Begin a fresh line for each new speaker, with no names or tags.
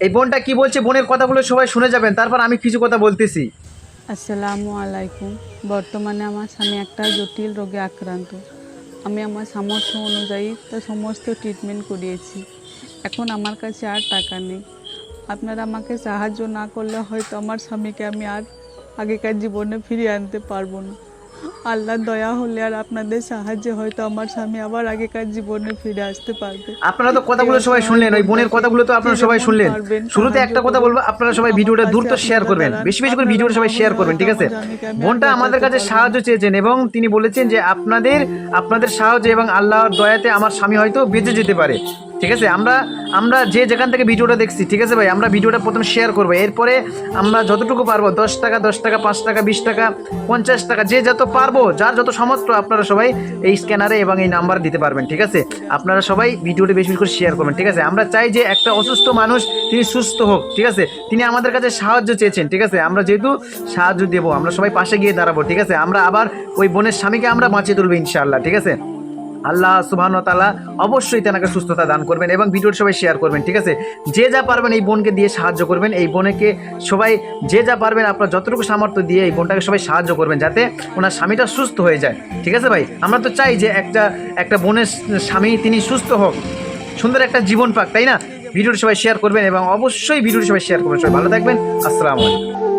এই বোনটা কি বলছে, বোনের কথাগুলো সবাই শুনে যাবেন, তারপর আমি কিছু কথা বলতেছি।
আসসালামু আলাইকুম। বর্তমানে আমার স্বামী একটা জটিল রোগে আক্রান্ত। আমি আমার সামর্থ্য অনুযায়ী তার সমস্ত ট্রিটমেন্ট করিয়েছি। এখন আমার কাছে আর টাকা নেই। আপনারা আমাকে সাহায্য না করলে হয়তো আমার স্বামীকে আমি আর আগেকার জীবনে ফিরিয়ে আনতে পারবো না। আল্লাহর দয়া হলে আর আপনাদের সাহায্যে হয়তো আমার স্বামী আবার আগেকার জীবনে ফিরে আসতে পারবে।
আপনারা তো
এই
কথাগুলো সবাই
অসহায়
শুনলেন, ওই বোনের
বোনটাকে
কথাগুলো তো
যে
আপনারা সবাই
যেমন
শুনলেন।
পারবেন
শুরুতে
সাহায্য
একটা কথা
করুন।
বলবো, আপনারা সবাই
আমার
ভিডিওটা
পাশে
দ্রুত শেয়ার
আপনারা
করবেন,
দাঁড়ান।
বেশি বেশি করে
আপনারা
ভিডিওটা
না
সবাই শেয়ার
হলে
করবেন,
হয়তো
ঠিক আছে?
আমার স্বামীকে আমি আর
বোনটা আমাদের
বাঁচাতে
কাছে
পারবো না।
সাহায্য চেয়েছেন এবং তিনি বলেছেন যে আপনাদের সাহায্য এবং আল্লাহর দয়াতে আমার স্বামী হয়তো বেঁচে যেতে পারে, ঠিক আছে? আমরা আমরা যে যেখান থেকে ভিডিওটা দেখছি, ঠিক আছে ভাই, আমরা ভিডিওটা প্রথমে শেয়ার করবো, এরপরে আমরা যতটুকু পারবো 10 টাকা, 10 টাকা, 5 টাকা, 20 টাকা, 50 টাকা, যে যত পারবো, যার যত সামর্থ্য, আপনারা সবাই এই স্ক্যানারে এবং এই নাম্বার দিতে পারবেন, ঠিক আছে? আপনারা সবাই ভিডিওটা বেশি বেশি করে শেয়ার করবেন, ঠিক আছে? আমরা চাই যে একটা অসুস্থ মানুষ তিনি সুস্থ হোক, ঠিক আছে? তিনি আমাদের কাছে সাহায্য চেয়েছেন, ঠিক আছে? আমরা যেহেতু সাহায্য দেবো, আমরা সবাই পাশে গিয়ে দাঁড়াবো, ঠিক আছে? আমরা আবার ওই বোনের স্বামীকে আমরা বাঁচিয়ে তুলবো ইনশাআল্লাহ, ঠিক আছে? আল্লাহ সুবহানাহু ওয়া তাআলা অবশ্যই তেনাকে সুস্থতা দান করবেন এবং ভিডিওটা সবাই শেয়ার করবেন, ঠিক আছে? যে যা পারবেন এই বোনকে দিয়ে সাহায্য করবেন, এই বোনকে সবাই যে যা পারবেন আপনার যতটুকু সামর্থ্য দিয়ে এই বোনটাকে সবাই সাহায্য করবেন, যাতে ওনার স্বামীটা সুস্থ হয়ে যায়, ঠিক আছে ভাই? আমরা তো চাই যে একটা বোনের স্বামী তিনি সুস্থ হোক, সুন্দর একটা জীবন পাক, তাই না? ভিডিওটা সবাই শেয়ার করবেন এবং অবশ্যই ভিডিওটা সবাই শেয়ার করবেন। সবাই ভালো থাকবেন। আসসালামু আলাইকুম।